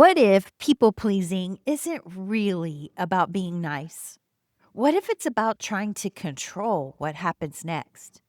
What if people pleasing isn't really about being nice? What if it's about trying to control what happens next?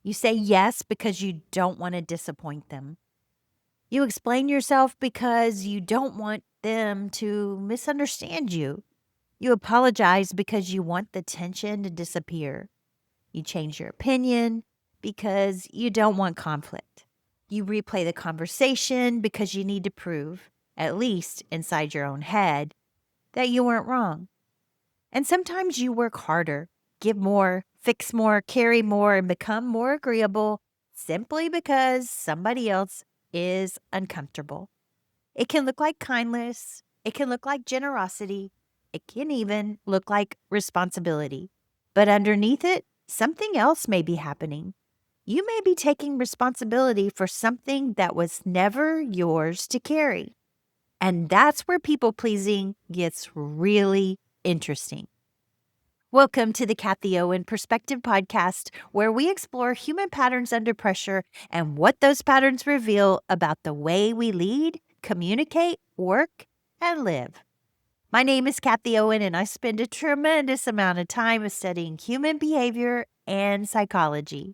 You say yes because you don't want to disappoint them. You explain yourself because you don't want them to misunderstand you. You apologize because you want the tension to disappear. You change your opinion because you don't want conflict. You replay the conversation because you need to prove, at least inside your own head, that you weren't wrong. And sometimes you work harder, give more, fix more, carry more, and become more agreeable simply because somebody else is uncomfortable. It can look like kindness, it can look like generosity, it can even look like responsibility. But underneath it, something else may be happening. You may be taking responsibility for something that was never yours to carry. And that's where people pleasing gets really interesting. Welcome to the Kathie Owen Perspective podcast, where we explore human patterns under pressure and what those patterns reveal about the way we lead, communicate, work, and live. My name is Kathie Owen, and I spend a tremendous amount of time studying human behavior and psychology.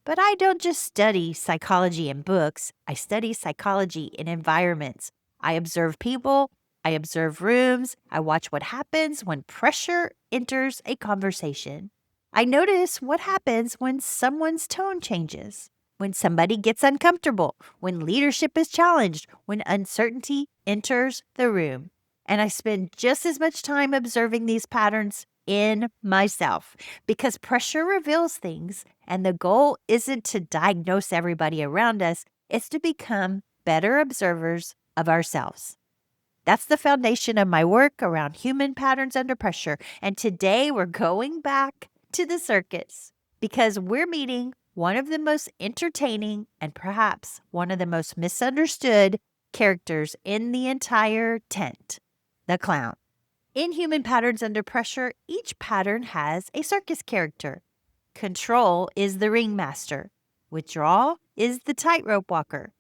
But I don't just study psychology in books, I study psychology in environments. I observe people, I observe rooms, I watch what happens when pressure enters a conversation. I notice what happens when someone's tone changes, when somebody gets uncomfortable, when leadership is challenged, when uncertainty enters the room. And I spend just as much time observing these patterns in myself because pressure reveals things, and the goal isn't to diagnose everybody around us, it's to become better observers of ourselves. That's the foundation of my work around human patterns under pressure. And today we're going back to the circus because we're meeting one of the most entertaining and perhaps one of the most misunderstood characters in the entire tent, the clown. In human patterns under pressure, each pattern has a circus character. Control is the ringmaster. Withdrawal is the tightrope walker.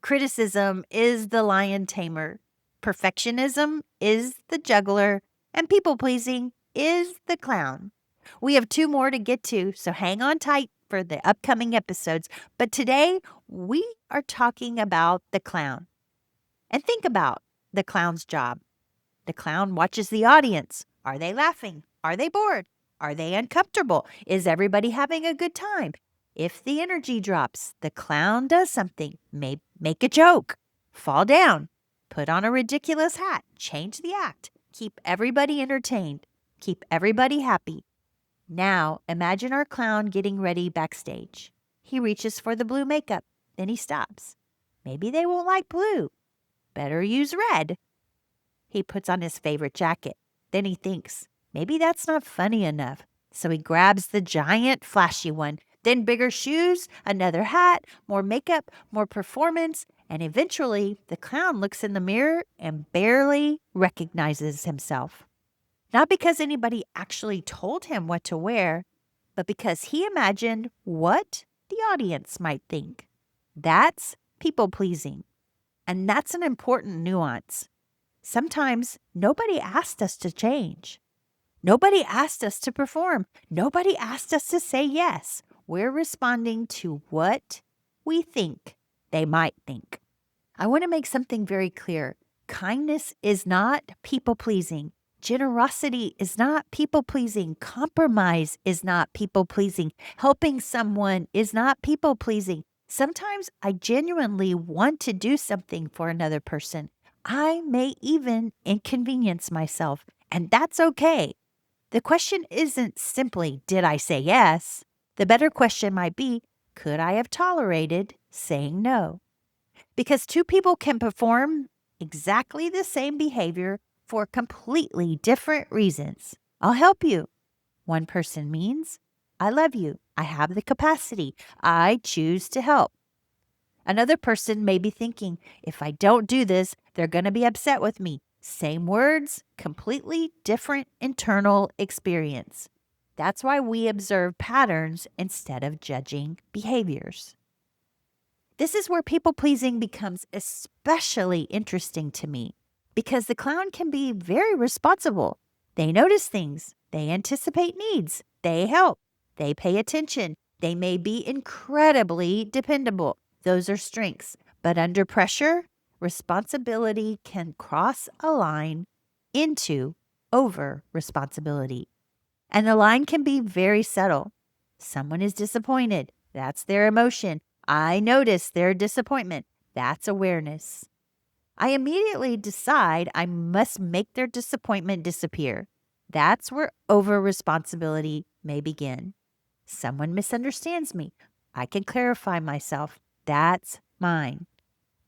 Criticism is the lion tamer. Perfectionism is the juggler. And people pleasing is the clown. We have two more to get to, so hang on tight for the upcoming episodes. But today, we are talking about the clown. And think about the clown's job. The clown watches the audience. Are they laughing? Are they bored? Are they uncomfortable? Is everybody having a good time? If the energy drops, the clown does something. Make a joke, fall down, put on a ridiculous hat, change the act, keep everybody entertained, keep everybody happy. Now, imagine our clown getting ready backstage. He reaches for the blue makeup, then he stops. Maybe they won't like blue. Better use red. He puts on his favorite jacket. Then he thinks, maybe that's not funny enough. So he grabs the giant, flashy one. Then bigger shoes, another hat, more makeup, more performance. And eventually, the clown looks in the mirror and barely recognizes himself. Not because anybody actually told him what to wear, but because he imagined what the audience might think. That's people pleasing. And that's an important nuance. Sometimes nobody asked us to change. Nobody asked us to perform. Nobody asked us to say yes. We're responding to what we think they might think. I want to make something very clear. Kindness is not people-pleasing. Generosity is not people-pleasing. Compromise is not people-pleasing. Helping someone is not people-pleasing. Sometimes I genuinely want to do something for another person. I may even inconvenience myself, and that's okay. The question isn't simply, did I say yes? The better question might be, could I have tolerated saying no? Because two people can perform exactly the same behavior for completely different reasons. I'll help you. One person means, I love you. I have the capacity. I choose to help. Another person may be thinking, if I don't do this, they're going to be upset with me. Same words, completely different internal experience. That's why we observe patterns instead of judging behaviors. This is where people pleasing becomes especially interesting to me. because the clown can be very responsible. They notice things, they anticipate needs, they help, they pay attention, they may be incredibly dependable. Those are strengths. But under pressure, responsibility can cross a line into over responsibility. And the line can be very subtle. Someone is disappointed. That's their emotion. I notice their disappointment. That's awareness. I immediately decide I must make their disappointment disappear. That's where over responsibility may begin. Someone misunderstands me. I can clarify myself. That's mine.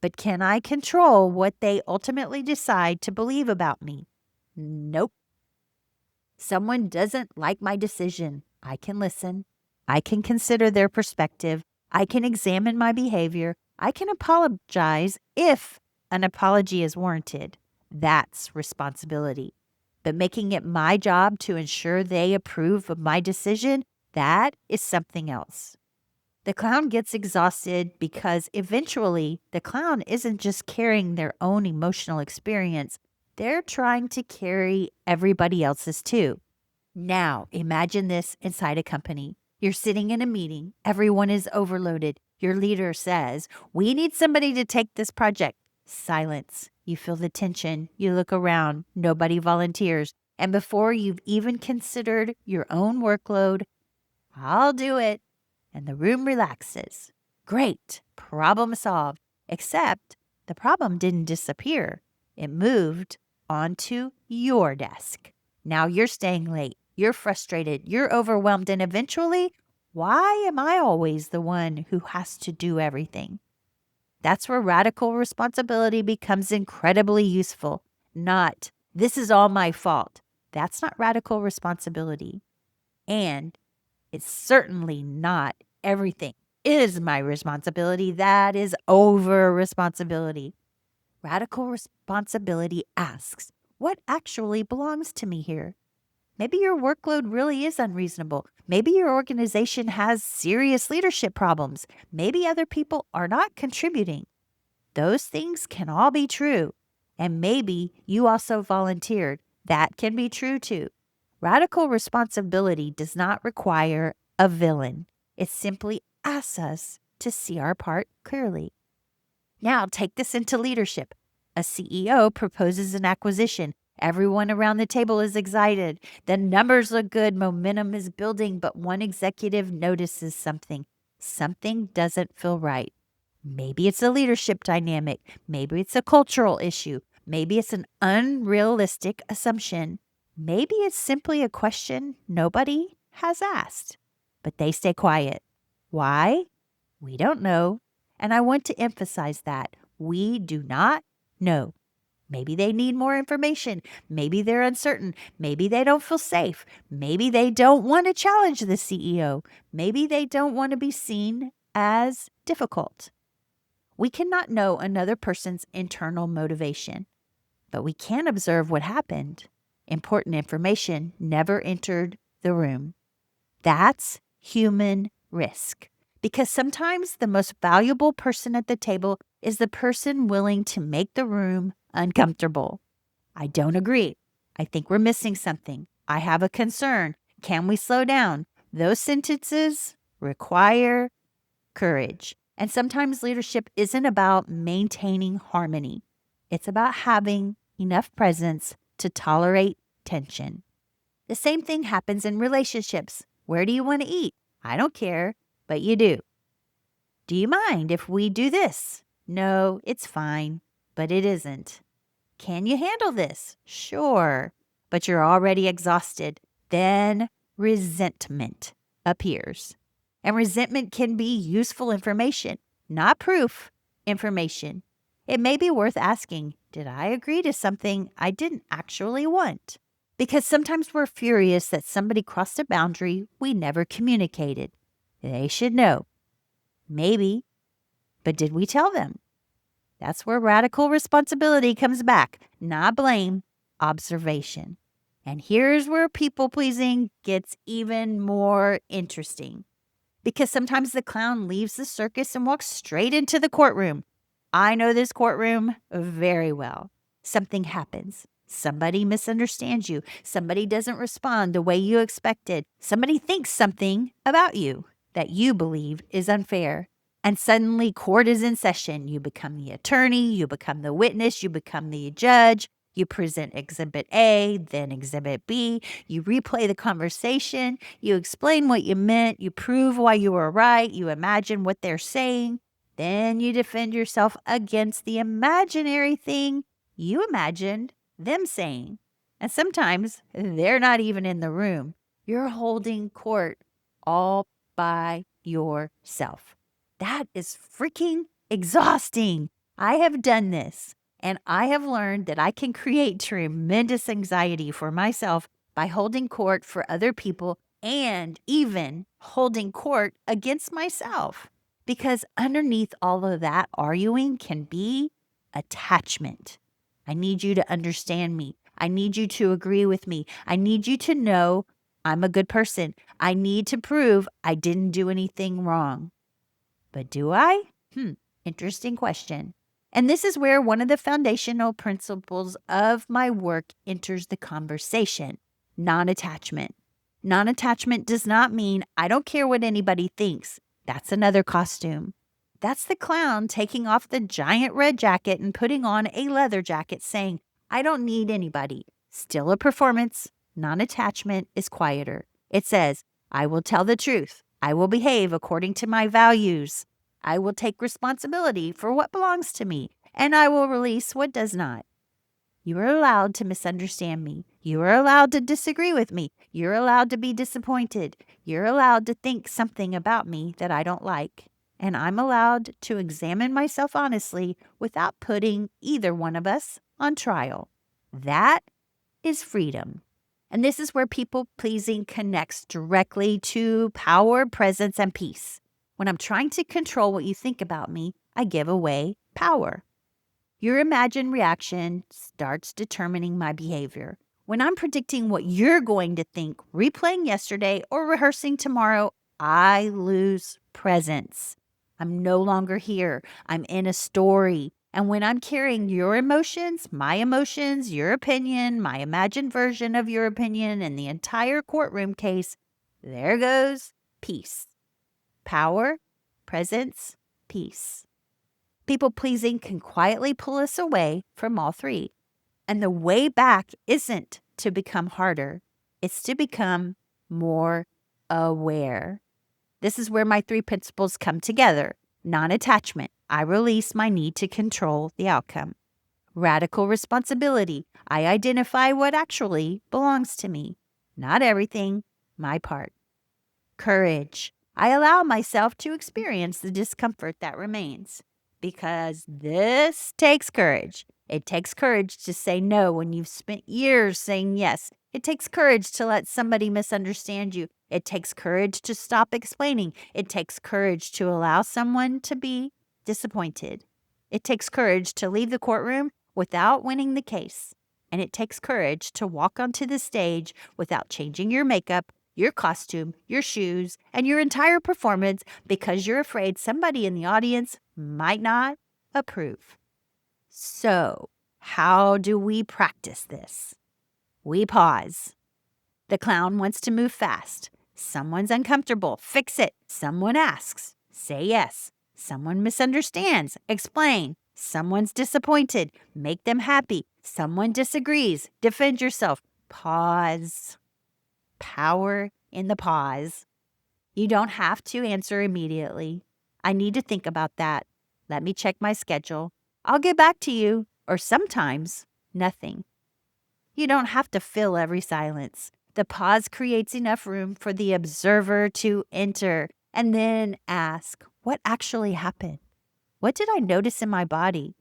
But can I control what they ultimately decide to believe about me? Nope. Someone doesn't like my decision. I can listen. I can consider their perspective. I can examine my behavior. I can apologize if an apology is warranted. That's responsibility. But making it my job to ensure they approve of my decision, that is something else. The clown gets exhausted because eventually the clown isn't just carrying their own emotional experience, they're trying to carry everybody else's too. Now, imagine this inside a company. You're sitting in a meeting, everyone is overloaded. Your leader says, "We need somebody to take this project." Silence. You feel the tension. You look around. Nobody volunteers. And before you've even considered your own workload, "I'll do it." And the room relaxes. Great. Problem solved. Except the problem didn't disappear. It moved onto your desk. Now you're staying late. You're frustrated. You're overwhelmed. And eventually, why am I always the one who has to do everything? That's where radical responsibility becomes incredibly useful. Not, "This is all my fault." That's not radical responsibility. And it's certainly not, "Everything is my responsibility." That is over responsibility. Radical responsibility asks, what actually belongs to me here? Maybe your workload really is unreasonable. Maybe your organization has serious leadership problems. Maybe other people are not contributing. Those things can all be true. And maybe you also volunteered. That can be true too. Radical responsibility does not require a villain. It simply asks us to see our part clearly. Now take this into leadership. A CEO proposes an acquisition. Everyone around the table is excited. The numbers look good. Momentum is building, but one executive notices something. Something doesn't feel right. Maybe it's a leadership dynamic. Maybe it's a cultural issue. Maybe it's an unrealistic assumption. Maybe it's simply a question nobody has asked. But they stay quiet. Why? We don't know. And I want to emphasize that. We do not know. Maybe they need more information. Maybe they're uncertain. Maybe they don't feel safe. Maybe they don't want to challenge the CEO. Maybe they don't want to be seen as difficult. We cannot know another person's internal motivation, but we can observe what happened. Important information never entered the room. That's human risk. Because sometimes the most valuable person at the table is the person willing to make the room uncomfortable. "I don't agree. I think we're missing something. I have a concern. Can we slow down?" Those sentences require courage. And sometimes leadership isn't about maintaining harmony. It's about having enough presence to tolerate tension. The same thing happens in relationships. "Where do you want to eat?" "I don't care, but you do." "Do you mind if we do this?" "No, it's fine, but it isn't." "Can you handle this?" "Sure," but you're already exhausted. Then resentment appears. And resentment can be useful information, not proof, information. It may be worth asking, did I agree to something I didn't actually want? Because sometimes we're furious that somebody crossed a boundary we never communicated. They should know. Maybe, but did we tell them? That's where radical responsibility comes back. Not blame, observation. And here's where people-pleasing gets even more interesting. Because sometimes the clown leaves the circus and walks straight into the courtroom. I know this courtroom very well. Something happens. Somebody misunderstands you. Somebody doesn't respond the way you expected. Somebody thinks something about you that you believe is unfair. And suddenly court is in session. You become the attorney, you become the witness, you become the judge. You present Exhibit A, then Exhibit B. You replay the conversation. You explain what you meant. You prove why you were right. You imagine what they're saying. Then you defend yourself against the imaginary thing you imagined them saying. And sometimes they're not even in the room. You're holding court all by yourself. That is freaking exhausting. I have done this. And I have learned that I can create tremendous anxiety for myself by holding court for other people and even holding court against myself. Because underneath all of that arguing can be attachment. I need you to understand me. I need you to agree with me. I need you to know I'm a good person. I need to prove I didn't do anything wrong. But do I? Interesting question. And this is where one of the foundational principles of my work enters the conversation: non-attachment. Non-attachment does not mean I don't care what anybody thinks. That's another costume. That's the clown taking off the giant red jacket and putting on a leather jacket saying, I don't need anybody. Still a performance. Non-attachment is quieter. It says, I will tell the truth. I will behave according to my values. I will take responsibility for what belongs to me, and I will release what does not. You are allowed to misunderstand me. You are allowed to disagree with me. You're allowed to be disappointed. You're allowed to think something about me that I don't like. And I'm allowed to examine myself honestly without putting either one of us on trial. That is freedom. And this is where people pleasing connects directly to power, presence, and peace. When I'm trying to control what you think about me, I give away power. Your imagined reaction starts determining my behavior. When I'm predicting what you're going to think, replaying yesterday, or rehearsing tomorrow, I lose presence. I'm no longer here. I'm in a story. And when I'm carrying your emotions, your opinion, my imagined version of your opinion, and the entire courtroom case, there goes peace. Power, presence, peace. People pleasing can quietly pull us away from all three. And the way back isn't to become harder, it's to become more aware. This is where my three principles come together. Non-attachment. I release my need to control the outcome. Radical responsibility. I identify what actually belongs to me. Not everything, my part. Courage. I allow myself to experience the discomfort that remains. Because this takes courage. It takes courage to say no when you've spent years saying yes. It takes courage to let somebody misunderstand you. It takes courage to stop explaining. It takes courage to allow someone to be disappointed. It takes courage to leave the courtroom without winning the case. And it takes courage to walk onto the stage without changing your makeup, your costume, your shoes, and your entire performance because you're afraid somebody in the audience might not approve. So, how do we practice this? We pause. The clown wants to move fast. Someone's uncomfortable. Fix it. Someone asks. Say yes. Someone misunderstands. Explain. Someone's disappointed. Make them happy. Someone disagrees. Defend yourself. Pause. Power in the pause. You don't have to answer immediately. I need to think about that. Let me check my schedule. I'll get back to you. Or sometimes, nothing. You don't have to fill every silence. The pause creates enough room for the observer to enter and then ask, what actually happened? What did I notice in my body?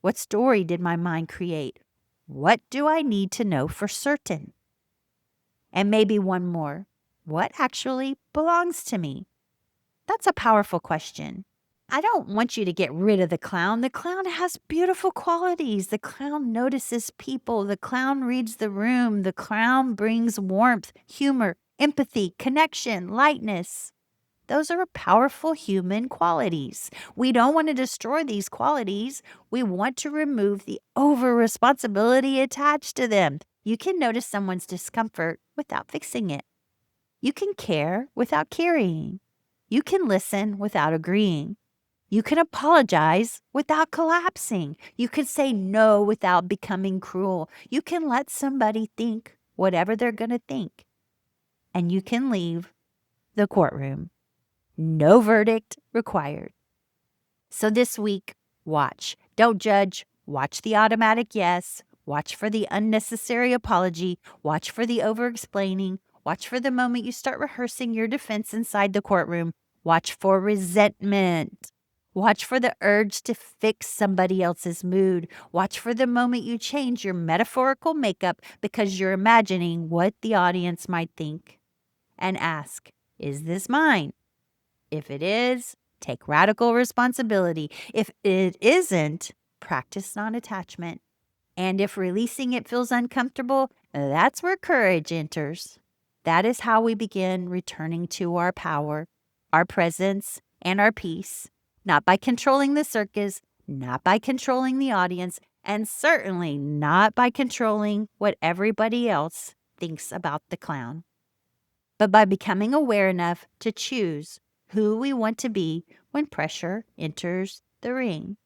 What story did my mind create? What do I need to know for certain? And maybe one more. What actually belongs to me? That's a powerful question. I don't want you to get rid of the clown. The clown has beautiful qualities. The clown notices people. The clown reads the room. The clown brings warmth, humor, empathy, connection, lightness. Those are powerful human qualities. We don't want to destroy these qualities. We want to remove the over responsibility attached to them. You can notice someone's discomfort without fixing it. You can care without carrying. You can listen without agreeing. You can apologize without collapsing. You can say no without becoming cruel. You can let somebody think whatever they're going to think. And you can leave the courtroom. No verdict required. So this week, watch. Don't judge. Watch the automatic yes. Watch for the unnecessary apology. Watch for the over-explaining. Watch for the moment you start rehearsing your defense inside the courtroom. Watch for resentment. Watch for the urge to fix somebody else's mood. Watch for the moment you change your metaphorical makeup because you're imagining what the audience might think. And ask, is this mine? If it is, take radical responsibility. If it isn't, practice non-attachment. And if releasing it feels uncomfortable, that's where courage enters. That is how we begin returning to our power, our presence, and our peace. Not by controlling the circus, not by controlling the audience, and certainly not by controlling what everybody else thinks about the clown, but by becoming aware enough to choose who we want to be when pressure enters the ring.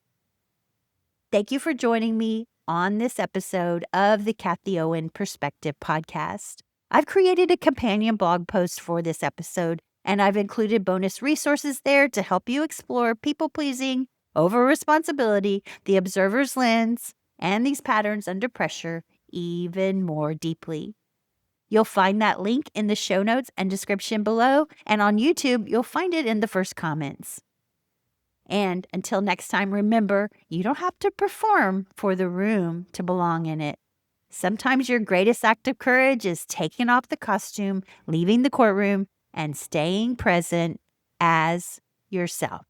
Thank you for joining me on this episode of the Kathie Owen Perspective podcast. I've created a companion blog post for this episode, and I've included bonus resources there to help you explore people-pleasing, over-responsibility, the observer's lens, and these patterns under pressure even more deeply. You'll find that link in the show notes and description below, and on YouTube, you'll find it in the first comments. And until next time, remember, you don't have to perform for the room to belong in it. Sometimes your greatest act of courage is taking off the costume, leaving the courtroom, and staying present as yourself.